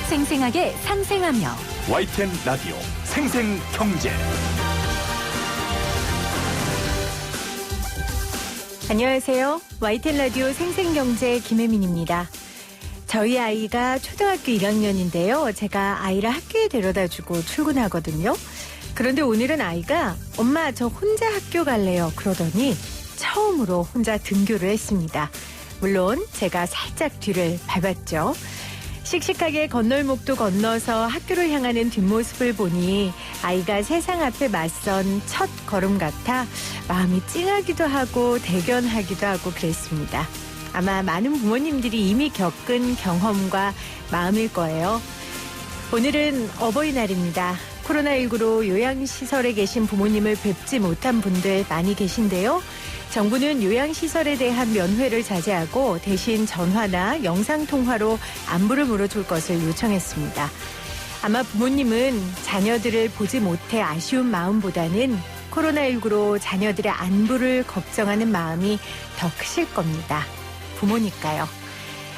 생생하게 상생하며 YTN 라디오 생생경제. 안녕하세요. YTN 라디오 생생경제 김혜민입니다. 저희 아이가 초등학교 1학년인데요. 제가 아이를 학교에 데려다주고 출근하거든요. 그런데 오늘은 아이가 엄마 저 혼자 학교 갈래요 그러더니 처음으로 혼자 등교를 했습니다. 물론 제가 살짝 뒤를 밟았죠. 씩씩하게 건널목도 건너서 학교를 향하는 뒷모습을 보니 아이가 세상 앞에 맞선 첫 걸음 같아 마음이 찡하기도 하고 대견하기도 하고 그랬습니다. 아마 많은 부모님들이 이미 겪은 경험과 마음일 거예요. 오늘은 어버이날입니다. 코로나19로 요양시설에 계신 부모님을 뵙지 못한 분들 많이 계신데요. 정부는 요양시설에 대한 면회를 자제하고 대신 전화나 영상통화로 안부를 물어줄 것을 요청했습니다. 아마 부모님은 자녀들을 보지 못해 아쉬운 마음보다는 코로나19로 자녀들의 안부를 걱정하는 마음이 더 크실 겁니다. 부모니까요.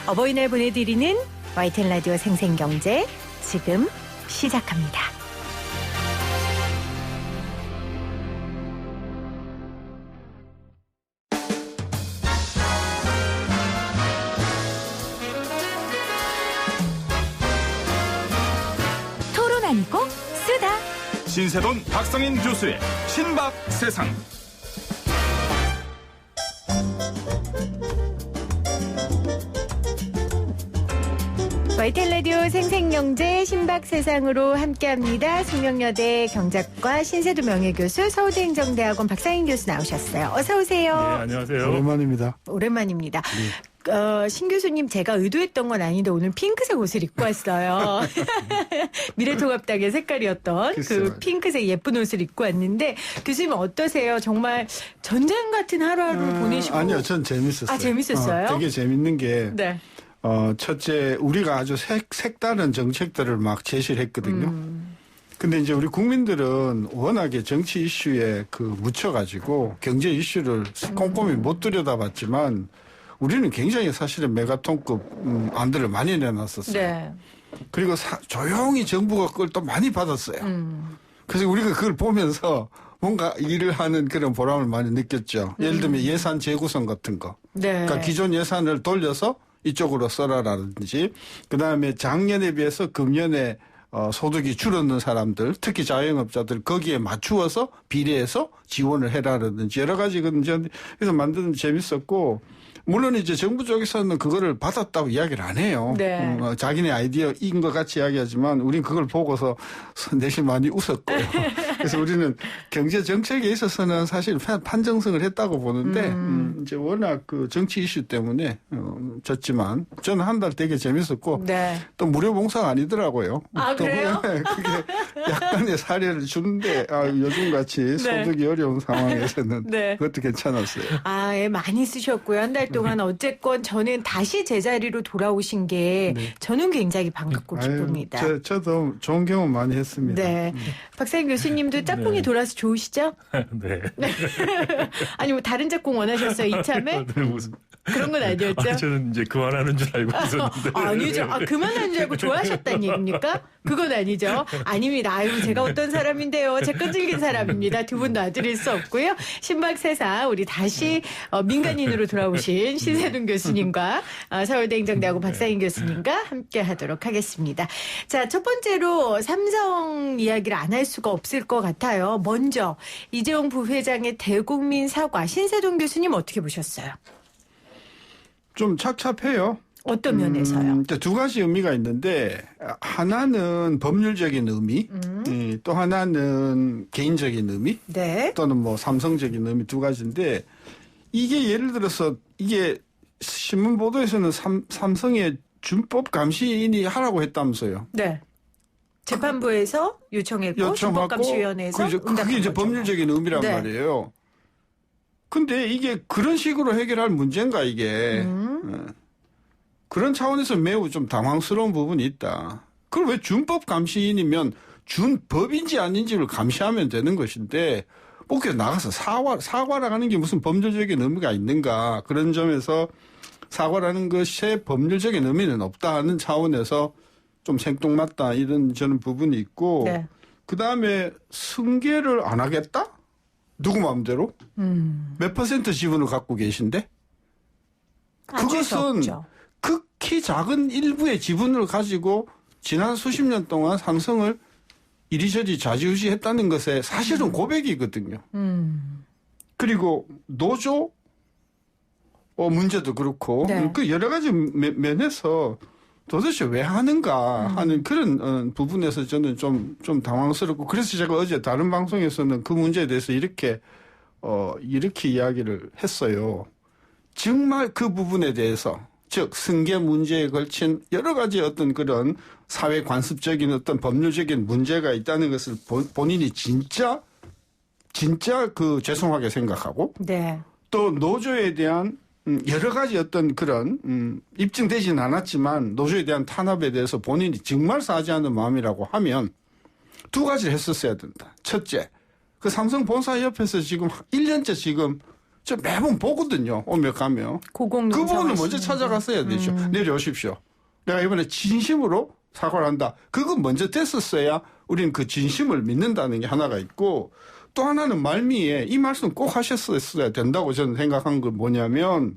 어버이날 보내드리는 YTN 라디오 생생경제 지금 시작합니다. 토론 아니고 쓰다. 신세돈 박성인 교수의 신박세상. YTN 라디오 생생경제 신박세상으로 함께합니다. 숙명여대 경작과 신세도 명예교수, 서울대행정대학원 박상인 교수 나오셨어요. 어서 오세요. 네, 안녕하세요. 오랜만입니다. 오랜만입니다. 신 교수님 제가 의도했던 건 아닌데 오늘 핑크색 옷을 입고 왔어요. 미래통합당의 색깔이었던 그 핑크색 예쁜 옷을 입고 왔는데 교수님 어떠세요? 정말 전쟁 같은 하루하루를 보내시고. 아니요, 전 재밌었어요. 아, 재밌었어요? 되게 재밌는 게 네. 첫째 우리가 아주 색다른 정책들을 막 제시를 했거든요. 근데 이제 우리 국민들은 워낙에 정치 이슈에 묻혀가지고 경제 이슈를 꼼꼼히 못 들여다봤지만 우리는 굉장히 사실은 메가톤급 안들을 많이 내놨었어요. 네. 그리고 조용히 정부가 그걸 또 많이 받았어요. 그래서 우리가 그걸 보면서 뭔가 일을 하는 그런 보람을 많이 느꼈죠. 예를 들면 예산 재구성 같은 거. 네. 그러니까 기존 예산을 돌려서 이쪽으로 써라라든지, 그다음에 작년에 비해서 금년에 소득이 줄었는 사람들, 특히 자영업자들 거기에 맞추어서 비례해서 지원을 해라라든지 여러 가지 그래서 만드는 재밌었고, 물론 이제 정부 쪽에서는 그거를 받았다고 이야기를 안 해요. 네. 자기네 아이디어인 것 같이 이야기하지만 우린 그걸 보고서 내심 많이 웃었고요. 그래서 우리는 경제 정책에 있어서는 사실 판정승을 했다고 보는데 이제 워낙 그 정치 이슈 때문에 졌지만 저는 한 달 되게 재밌었고 네. 또 무료 봉사가 아니더라고요. 아, 그래요? 그게 약간의 사례를 주는데 요즘같이 소득이 어려운 상황에서는 네. 그것도 괜찮았어요. 아, 예, 많이 쓰셨고요. 한 달 동안 어쨌건 저는 다시 제자리로 돌아오신 게 저는 굉장히 반갑고 기쁩니다. 저도 좋은 경험 많이 했습니다. 네. 박상인 교수님도 짝꿍이 돌아서 좋으시죠? 네. 아니, 뭐 다른 짝꿍 원하셨어요, 이참에? 네, 무슨. 그런 건 아니었죠? 저는 이제 그만하는 줄 알고 있었는데. 아니죠. 그만하는 줄 알고 좋아하셨다는 얘기입니까? 그건 아니죠. 아닙니다. 아유, 제가 어떤 사람인데요. 제 끈질긴 사람입니다. 두 분 놔드릴 수 없고요. 신박세상 우리 다시 민간인으로 돌아오신 신세동 교수님과 서울대행정대학원 박상인 교수님과 함께 하도록 하겠습니다. 자, 첫 번째로 삼성 이야기를 안 할 수가 없을 것 같아요. 먼저 이재용 부회장의 대국민 사과, 신세동 교수님 어떻게 보셨어요? 좀 착잡해요. 어떤 면에서요? 두 가지 의미가 있는데, 하나는 법률적인 의미, 또 하나는 개인적인 의미, 네. 또는 뭐 삼성적인 의미 두 가지인데, 이게 예를 들어서 이게 신문 보도에서는 삼성의 준법 감시인이 하라고 했다면서요. 네. 재판부에서 요청했고 준법감시위원회에서 그게 이제 법률적인 의미란 네. 말이에요. 근데 이게 그런 식으로 해결할 문제인가 이게. 그런 차원에서 매우 좀 당황스러운 부분이 있다. 그걸 왜 준법 감시인이면 준법인지 아닌지를 감시하면 되는 것인데 꼭 나가서 사과를 하는 게 무슨 법률적인 의미가 있는가. 그런 점에서 사과라는 것에 법률적인 의미는 없다 하는 차원에서 좀 생뚱맞다 이런 저는 부분이 있고 네. 그다음에 승계를 안 하겠다? 누구 마음대로? 몇 퍼센트 지분을 갖고 계신데? 어쩔 수 그것은 없죠. 극히 작은 일부의 지분을 가지고 지난 수십 년 동안 삼성을 이리저리 좌지우지했다는 것에 사실은 고백이거든요. 그리고 노조 문제도 그렇고 네. 그 여러 가지 면에서 도대체 왜 하는가 하는 그런 부분에서 저는 좀 당황스럽고 그래서 제가 어제 다른 방송에서는 그 문제에 대해서 이렇게 이야기를 했어요. 정말 그 부분에 대해서 즉 승계 문제에 걸친 여러 가지 어떤 그런 사회 관습적인 어떤 법률적인 문제가 있다는 것을 본인이 진짜 그 죄송하게 생각하고 네. 또 노조에 대한 여러 가지 어떤 그런 입증되지는 않았지만 노조에 대한 탄압에 대해서 본인이 정말 사죄하는 마음이라고 하면 두 가지를 했었어야 된다. 첫째, 그 삼성 본사 옆에서 지금 1년째 지금 저 매번 보거든요. 오며 가며. 그 부분을 먼저 찾아갔어야 되죠. 내려오십시오. 내가 이번에 진심으로 사과를 한다. 그거 먼저 됐었어야 우리는 그 진심을 믿는다는 게 하나가 있고 또 하나는 말미에 이 말씀 꼭 하셨어야 된다고 저는 생각한 건 뭐냐면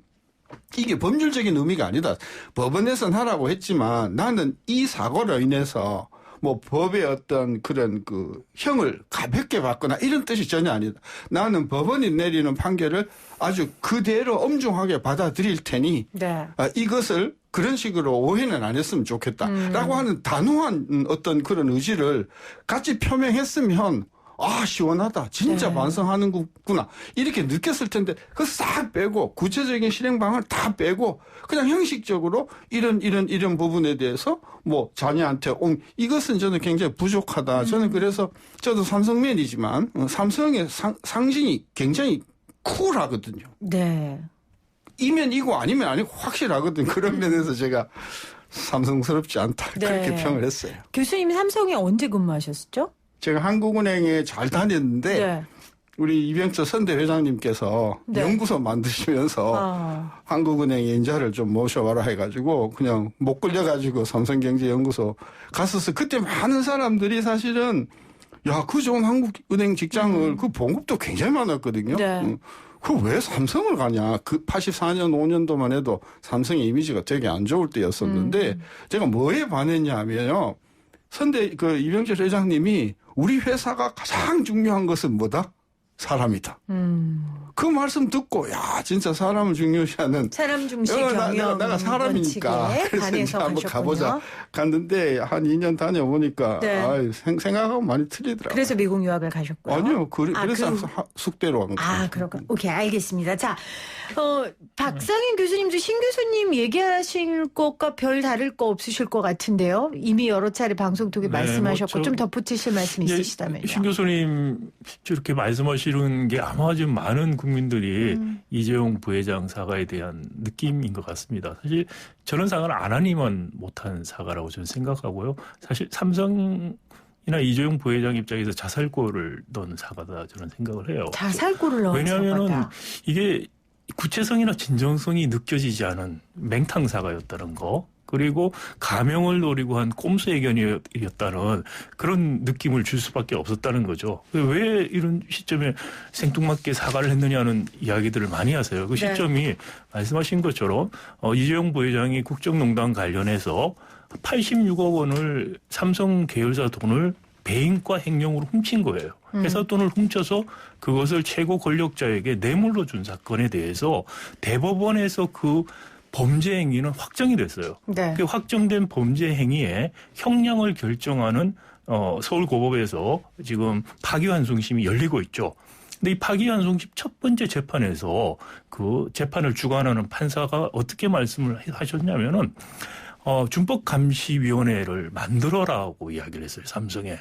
이게 법률적인 의미가 아니다. 법원에서는 하라고 했지만 나는 이 사고로 인해서 뭐 법의 어떤 그런 그 형을 가볍게 받거나 이런 뜻이 전혀 아니다. 나는 법원이 내리는 판결을 아주 그대로 엄중하게 받아들일 테니 네. 이것을 그런 식으로 오해는 안 했으면 좋겠다라고 하는 단호한 어떤 그런 의지를 같이 표명했으면 아, 시원하다. 진짜 네. 반성하는구나. 이렇게 느꼈을 텐데, 그거 싹 빼고, 구체적인 실행 방안을 다 빼고, 그냥 형식적으로 이런 부분에 대해서 뭐 자녀한테 이것은 저는 굉장히 부족하다. 저는 그래서 저도 삼성맨이지만, 삼성의 상징이 굉장히 쿨하거든요. 네. 이면 이고 아니면 아니고 확실하거든요. 그런 면에서 제가 삼성스럽지 않다. 네. 그렇게 평을 했어요. 교수님 삼성에 언제 근무하셨죠? 제가 한국은행에 잘 다녔는데 네. 우리 이병철 선대 회장님께서 네. 연구소 만드시면서 한국은행 인자를 좀 모셔와라 해가지고 그냥 못 끌려가지고 삼성경제연구소 갔었어. 그때 많은 사람들이 사실은 야, 그 좋은 한국은행 직장을 그 봉급도 굉장히 많았거든요. 네. 그 왜 삼성을 가냐. 그 84년 5년도만 해도 삼성의 이미지가 되게 안 좋을 때였었는데 제가 뭐에 반했냐 하면요. 선대 그 이병철 회장님이 우리 회사가 가장 중요한 것은 뭐다? 사람이다. 그 말씀 듣고 야 진짜 사람을 중요시하는 사람 중시 경영 내가 사람이니까 그래서 이제 한번 가보자 갔는데 한 2년 다녀보니까 네. 생각하고 많이 틀리더라고요. 그래서 미국 유학을 가셨고요. 아니요. 그래서 숙대로 간 거예요. 그렇군. 오케이, 알겠습니다. 자, 박상인 교수님도 신 교수님 얘기하실 것과 별 다를 거 없으실 것 같은데요. 이미 여러 차례 방송 통해 말씀하셨고 좀 덧붙이실 말씀 있으시다면요. 신 교수님 저렇게 말씀하시는 게 아마 좀 많은 국민들이 이재용 부회장 사과에 대한 느낌인 것 같습니다. 사실 저런 사과를 안 하니만 못한 사과라고 저는 생각하고요. 사실 삼성이나 이재용 부회장 입장에서 자살골을 넣은 사과다 저는 생각을 해요. 자살골을 넣은 왜냐하면은 사과다. 이게 구체성이나 진정성이 느껴지지 않은 맹탕 사과였다는 거. 그리고 가명을 노리고 한 꼼수 의견이었다는 그런 느낌을 줄 수밖에 없었다는 거죠. 왜 이런 시점에 생뚱맞게 사과를 했느냐는 이야기들을 많이 하세요. 그 시점이 말씀하신 것처럼 이재용 부회장이 국정농단 관련해서 86억 원을 삼성 계열사 돈을 배임과 횡령으로 훔친 거예요. 회사 돈을 훔쳐서 그것을 최고 권력자에게 뇌물로 준 사건에 대해서 대법원에서 그 범죄 행위는 확정이 됐어요. 네. 그 확정된 범죄 행위에 형량을 결정하는 서울고법에서 지금 파기환송심이 열리고 있죠. 근데 이 파기환송심 첫 번째 재판에서 그 재판을 주관하는 판사가 어떻게 말씀을 하셨냐면은 준법감시위원회를 만들어라고 이야기를 했어요. 삼성에.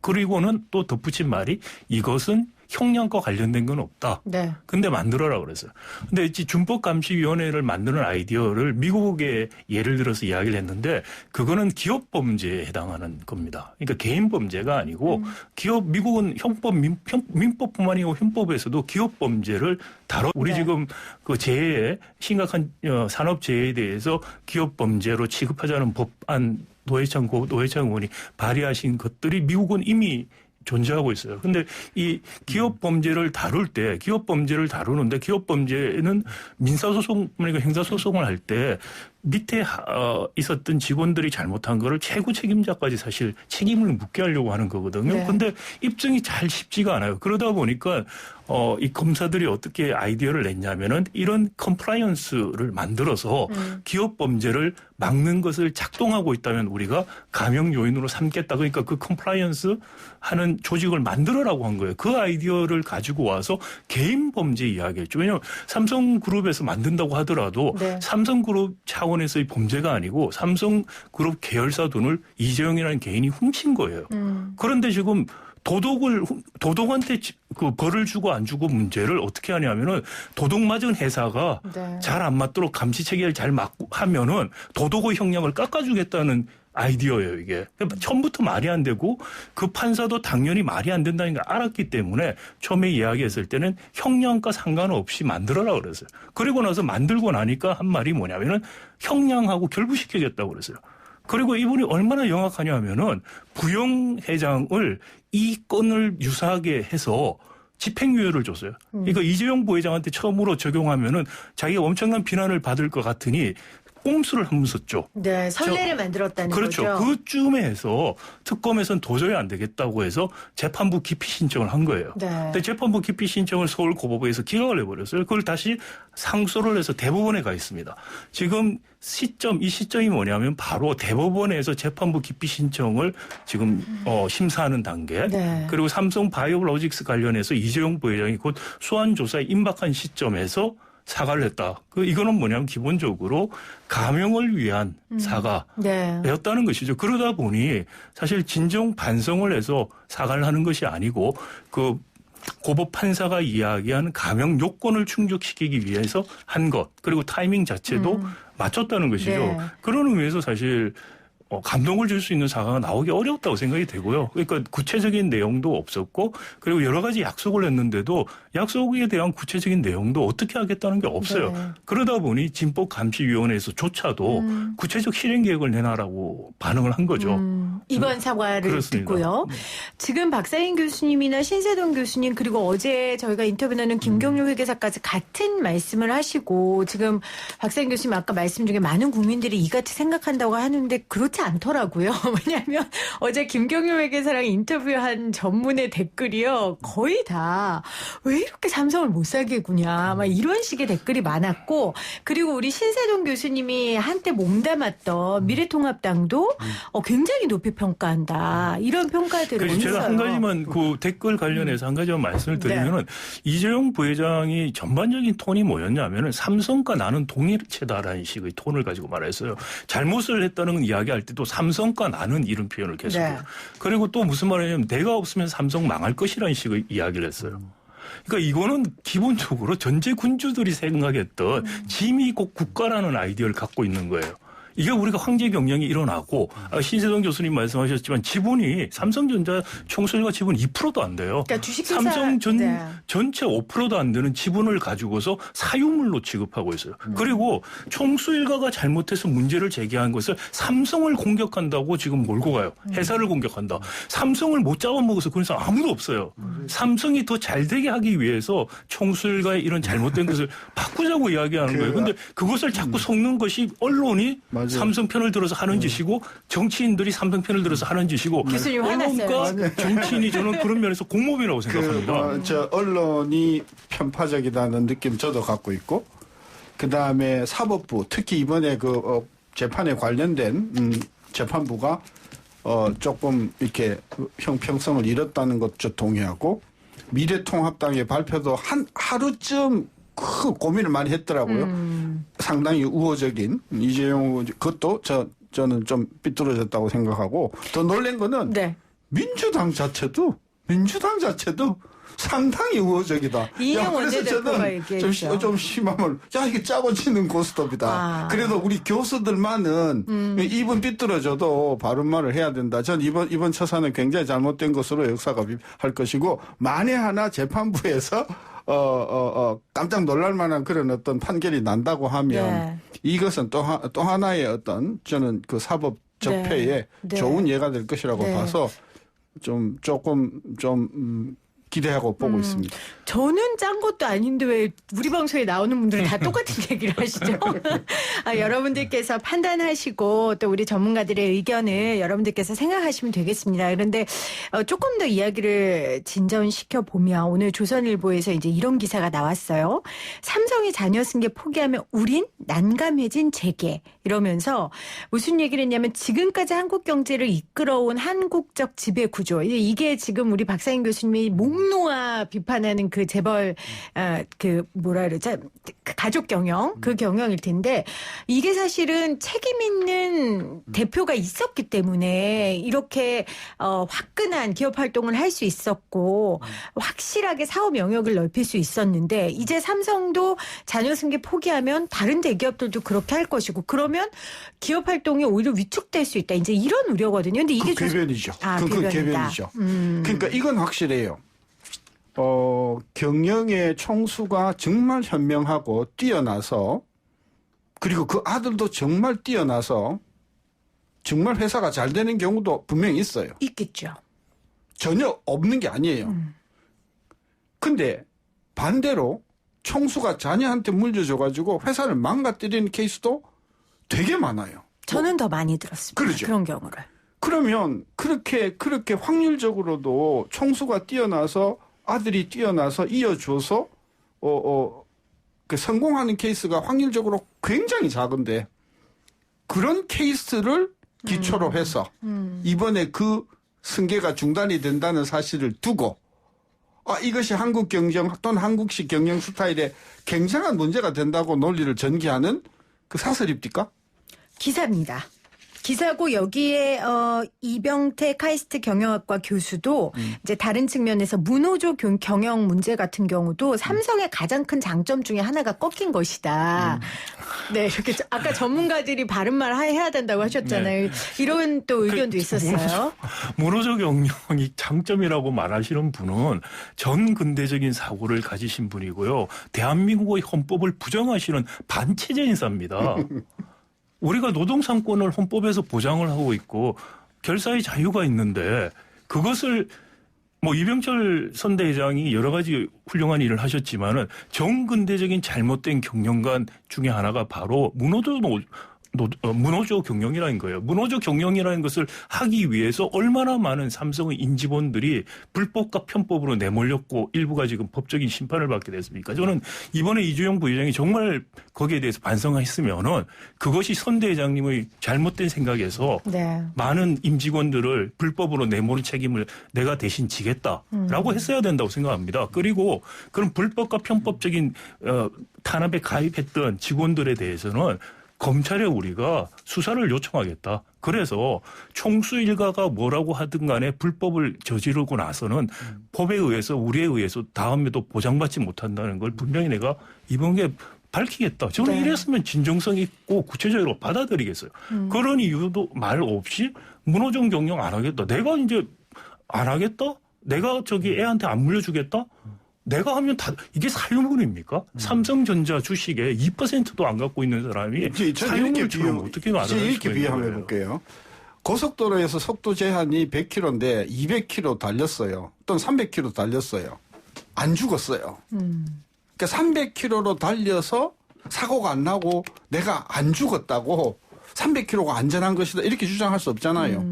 그리고는 또 덧붙인 말이 이것은 형량과 관련된 건 없다. 네. 근데 만들어라 그랬어요. 근데 이 준법감시위원회를 만드는 아이디어를 미국의 예를 들어서 이야기를 했는데 그거는 기업 범죄에 해당하는 겁니다. 그러니까 개인 범죄가 아니고 기업 미국은 형법 민법뿐만 아니고 헌법에서도 기업 범죄를 다뤄. 우리 네. 지금 그 재해에 심각한 산업 재해에 대해서 기업 범죄로 취급하자는 법안 노회찬 의원이 발의하신 것들이 미국은 이미 존재하고 있어요. 근데 이 기업 범죄를 다루는데 기업 범죄는 민사소송, 행사소송을 할 때 밑에 있었던 직원들이 잘못한 거를 최고 책임자까지 사실 책임을 묻게 하려고 하는 거거든요. 네. 근데 입증이 잘 쉽지가 않아요. 그러다 보니까 이 검사들이 어떻게 아이디어를 냈냐면은 이런 컴플라이언스를 만들어서 기업 범죄를 막는 것을 작동하고 있다면 우리가 감형 요인으로 삼겠다. 그러니까 그 컴플라이언스 하는 조직을 만들어라고 한 거예요. 그 아이디어를 가지고 와서 개인 범죄 이야기했죠. 왜냐하면 삼성그룹에서 만든다고 하더라도 네. 삼성그룹 차원에서의 범죄가 아니고 삼성그룹 계열사 돈을 이재용이라는 개인이 훔친 거예요. 그런데 지금 도덕한테 그 벌을 주고 안 주고 문제를 어떻게 하냐면은 도덕 맞은 회사가 네. 잘 안 맞도록 감시 체계를 잘 하면은 도덕의 형량을 깎아주겠다는 아이디어예요, 이게. 처음부터 말이 안 되고 그 판사도 당연히 말이 안 된다는 걸 알았기 때문에 처음에 이야기했을 때는 형량과 상관없이 만들어라 그랬어요. 그리고 나서 만들고 나니까 한 말이 뭐냐면은 형량하고 결부시키겠다고 그랬어요. 그리고 이분이 얼마나 영악하냐면은 부영회장을 이 건을 유사하게 해서 집행유예를 줬어요. 그러니까 이재용 부회장한테 처음으로 적용하면은 자기가 엄청난 비난을 받을 것 같으니 꼼수를 한번 썼죠. 네, 선례를 만들었다는 그렇죠. 거죠. 그쯤에 해서 특검에서는 도저히 안 되겠다고 해서 재판부 기피 신청을 한 거예요. 네. 근데 재판부 기피 신청을 서울고법부에서 기각을 해버렸어요. 그걸 다시 상소를 해서 대법원에 가 있습니다. 지금 이 시점이 뭐냐면 바로 대법원에서 재판부 기피 신청을 지금 심사하는 단계. 네. 그리고 삼성 바이오로직스 관련해서 이재용 부회장이 곧 소환 조사에 임박한 시점에서 사과를 했다. 이거는 뭐냐면 기본적으로 감형을 위한 사과였다는 네. 것이죠. 그러다 보니 사실 진정 반성을 해서 사과를 하는 것이 아니고 그 고법 판사가 이야기하는 감형 요건을 충족시키기 위해서 한 것. 그리고 타이밍 자체도 맞췄다는 것이죠. 네. 그런 의미에서 사실 감동을 줄 수 있는 사과가 나오기 어려웠다고 생각이 되고요. 그러니까 구체적인 내용도 없었고 그리고 여러 가지 약속을 했는데도 약속에 대한 구체적인 내용도 어떻게 하겠다는 게 없어요. 네. 그러다 보니 진법감시위원회에서조차도 구체적 실행 계획을 내놔라고 반응을 한 거죠. 이번 사과를 그렇습니다. 듣고요. 지금 박사인 교수님이나 신세동 교수님 그리고 어제 저희가 인터뷰 나눈 김경률 회계사까지 같은 말씀을 하시고 지금 박사인 교수님 아까 말씀 중에 많은 국민들이 이같이 생각한다고 하는데 그렇지 않더라고요. 왜냐하면 어제 김경률 회계사랑 인터뷰한 전문의 댓글이요. 거의 다 왜 이렇게 삼성을 못 살게 구냐 막 이런 식의 댓글이 많았고 그리고 우리 신세동 교수님이 한때 몸담았던 미래통합당도 굉장히 높이 평가한다. 이런 평가들을 그래서 했어요. 제가 한 가지만 그 댓글 관련해서 한 가지만 말씀을 드리면은 이재용 부회장이 전반적인 톤이 뭐였냐면은 삼성과 나는 동일체다라는 식의 톤을 가지고 말했어요. 잘못을 했다는 이야기할 때도 삼성과 나는 이런 표현을 계속해요. 네. 그리고 또 무슨 말이냐면 내가 없으면 삼성 망할 것이라는 식의 이야기를 했어요. 그러니까 이거는 기본적으로 전제 군주들이 생각했던 짐이 곧 국가라는 아이디어를 갖고 있는 거예요. 이게 우리가 황제 경영이 일어나고 신세동 교수님 말씀하셨지만 지분이 삼성전자 총수일가 지분 2%도 안 돼요. 그러니까 주식회사 삼성 전체 5%도 안 되는 지분을 가지고서 사유물로 취급하고 있어요. 그리고 총수일가가 잘못해서 문제를 제기한 것을 삼성을 공격한다고 지금 몰고 가요. 회사를 공격한다. 삼성을 못 잡아먹어서 그런 사람 아무도 없어요. 삼성이 더 잘 되게 하기 위해서 총수일가의 이런 잘못된 것을 바꾸자고 이야기하는 거예요. 그런데 그것을 자꾸 속는 것이 언론이 맞아요. 삼성 편을 들어서 하는 짓이고 정치인들이 삼성 편을 들어서 하는 짓이고 교수님 화났어요. 언론과 정치인이 저는 그런 면에서 공모이라고 생각합니다. 저 언론이 편파적이라는 느낌 저도 갖고 있고 그다음에 사법부 특히 이번에 그 재판에 관련된 재판부가 조금 이렇게 형평성을 잃었다는 것도 동의하고 미래통합당의 발표도 하루쯤 큰 고민을 많이 했더라고요. 상당히 우호적인 이재용 그것도 저는 좀 삐뚤어졌다고 생각하고 더 놀란 거는 네. 민주당 자체도 상당히 우호적이다. 이인영 그래서 원내대표가 저는 얘기했죠. 좀 심하면 이게 짜고 치는 고스톱이다. 그래도 우리 교수들만은 입은 삐뚤어져도 바른 말을 해야 된다. 전 이번 처사는 굉장히 잘못된 것으로 역사가 할 것이고 만에 하나 재판부에서 깜짝 놀랄 만한 그런 어떤 판결이 난다고 하면 이것은 또 하나의 어떤 저는 그 사법 적폐에 좋은 예가 될 것이라고 봐서 조금 기대하고 보고 있습니다. 저는 짠 것도 아닌데 왜 우리 방송에 나오는 분들은 다 똑같은 얘기를 하시죠? 여러분들께서 판단하시고 또 우리 전문가들의 의견을 여러분들께서 생각하시면 되겠습니다. 그런데 조금 더 이야기를 진전시켜 보면 오늘 조선일보에서 이제 이런 기사가 나왔어요. 삼성이 자녀 승계 포기하면 우린 난감해진 재계 이러면서 무슨 얘기를 했냐면 지금까지 한국 경제를 이끌어온 한국적 지배 구조 이게 지금 우리 박상인 교수님이 목놓아 비판하는 그 재벌 그 뭐라 그러죠? 그 가족 경영 그 경영일 텐데 이게 사실은 책임 있는 대표가 있었기 때문에 이렇게 화끈한 기업 활동을 할 수 있었고 확실하게 사업 영역을 넓힐 수 있었는데 이제 삼성도 자녀 승계 포기하면 다른 대기업들도 그렇게 할 것이고 그러면 기업 활동이 오히려 위축될 수 있다. 이제 이런 우려거든요. 근데 이게 궤변이죠. 그 궤변이죠. 그러니까 이건 확실해요. 경영의 총수가 정말 현명하고 뛰어나서 그리고 그 아들도 정말 뛰어나서 정말 회사가 잘 되는 경우도 분명히 있어요. 있겠죠. 전혀 없는 게 아니에요. 근데 반대로 총수가 자녀한테 물려줘가지고 회사를 망가뜨리는 케이스도 되게 많아요. 저는 더 많이 들었습니다. 그렇죠. 그런 경우를. 그러면 그렇게 확률적으로도 총수가 뛰어나서 아들이 뛰어나서 이어줘서 그 성공하는 케이스가 확률적으로 굉장히 작은데 그런 케이스를 기초로 해서 이번에 그 승계가 중단이 된다는 사실을 두고 이것이 한국 경영 또는 한국식 경영 스타일에 굉장한 문제가 된다고 논리를 전개하는 그 사설입니까? 기사입니다. 기사고 여기에 이병태 카이스트 경영학과 교수도 이제 다른 측면에서 문호조 경영 문제 같은 경우도 삼성의 가장 큰 장점 중에 하나가 꺾인 것이다. 네, 이렇게 아까 전문가들이 바른 말 해야 된다고 하셨잖아요. 이런 또 의견도 있었어요. 문호조 경영이 장점이라고 말하시는 분은 전 근대적인 사고를 가지신 분이고요. 대한민국의 헌법을 부정하시는 반체제 인사입니다. 우리가 노동상권을 헌법에서 보장을 하고 있고 결사의 자유가 있는데 그것을 이병철 선대회장이 여러 가지 훌륭한 일을 하셨지만은 정근대적인 잘못된 경영관 중에 하나가 바로 문호조 경영이라는 거예요. 문호조 경영이라는 것을 하기 위해서 얼마나 많은 삼성의 임직원들이 불법과 편법으로 내몰렸고 일부가 지금 법적인 심판을 받게 됐습니까? 저는 이번에 이주영 부회장이 정말 거기에 대해서 반성했으면은 그것이 선 대회장님의 잘못된 생각에서 많은 임직원들을 불법으로 내몰은 책임을 내가 대신 지겠다라고 했어야 된다고 생각합니다. 그리고 그런 불법과 편법적인 탄압에 가입했던 직원들에 대해서는 검찰에 우리가 수사를 요청하겠다. 그래서 총수 일가가 뭐라고 하든 간에 불법을 저지르고 나서는 법에 의해서 우리에 의해서 다음에도 보장받지 못한다는 걸 분명히 내가 이번에 밝히겠다. 저는 이랬으면 진정성 있고 구체적으로 받아들이겠어요. 그런 이유도 말 없이 문호조 경영 안 하겠다. 내가 이제 안 하겠다? 내가 애한테 안 물려주겠다? 내가 하면 이게 사유물입니까? 삼성전자 주식에 2%도 안 갖고 있는 사람이 사유물처럼 어떻게 말을 할 수가 있는 이렇게 비교해 볼게요. 고속도로에서 속도 제한이 100km인데 200km 달렸어요. 또는 300km 달렸어요. 안 죽었어요. 그러니까 300km로 달려서 사고가 안 나고 내가 안 죽었다고 300km가 안전한 것이다 이렇게 주장할 수 없잖아요.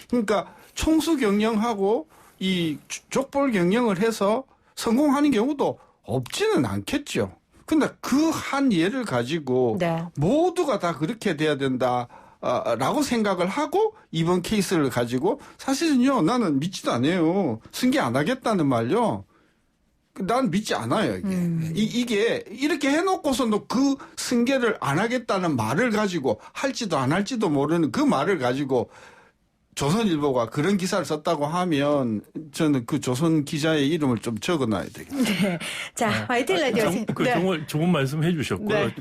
그러니까 총수 경영하고 이 족벌 경영을 해서 성공하는 경우도 없지는 않겠죠. 근데 그 한 예를 가지고 모두가 다 그렇게 돼야 된다. 라고 생각을 하고 이번 케이스를 가지고 사실은요 나는 믿지도 않아요. 승계 안 하겠다는 말요. 난 믿지 않아요. 이게 이렇게 해놓고서도 그 승계를 안 하겠다는 말을 가지고 할지도 안 할지도 모르는 그 말을 가지고 조선일보가 그런 기사를 썼다고 하면 저는 그 조선 기자의 이름을 좀 적어놔야 되겠다. 네. 자, YTN 라디오. 네. 정말 좋은 말씀 해주셨고요. 네.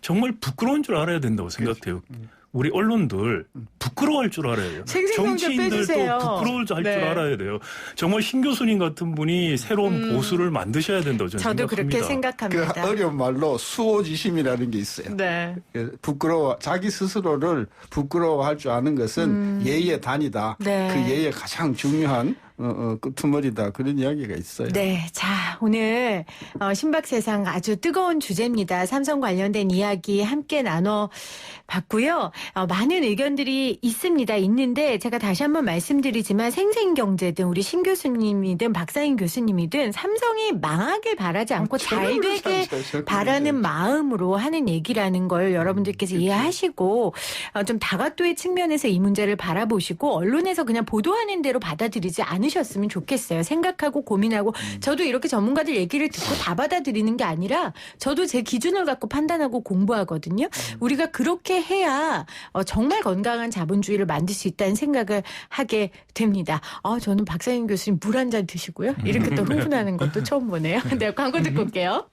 정말 부끄러운 줄 알아야 된다고 생각해요. 우리 언론들 부끄러워할 줄 알아야 돼요. 생생경제 정치인들도 빼주세요. 부끄러울 줄 네. 알아야 돼요. 정말 신 교수님 같은 분이 새로운 보수를 만드셔야 된다고 저는 저도 생각합니다. 그렇게 그 생각합니다. 어려운 말로 수호지심이라는 게 있어요. 네. 자기 스스로를 부끄러워할 줄 아는 것은 예의의 단이다. 네. 그 예의의 가장 중요한 끄트머리다. 그런 이야기가 있어요. 네. 자, 오늘 신박세상 아주 뜨거운 주제입니다. 삼성 관련된 이야기 함께 나눠봤고요. 많은 의견들이 있는데 제가 다시 한번 말씀드리지만 생생경제든 우리 신 교수님이든 박사인 교수님이든 삼성이 망하길 바라지 않고 잘 되게 바라는 마음으로 하는 얘기라는 걸 여러분들께서 이해하시고 좀 다각도의 측면에서 이 문제를 바라보시고 언론에서 그냥 보도하는 대로 받아들이지 않으셨으면 좋겠어요. 생각하고 고민하고 저도 이렇게 전문가들 얘기를 듣고 다 받아들이는 게 아니라 저도 제 기준을 갖고 판단하고 공부하거든요. 우리가 그렇게 해야 정말 건강한 자본주의를 만들 수 있다는 생각을 하게 됩니다. 저는 박사인 교수님 물 한 잔 드시고요. 이렇게 또 흥분하는 것도 처음 보네요. 네, 광고 듣고 올게요.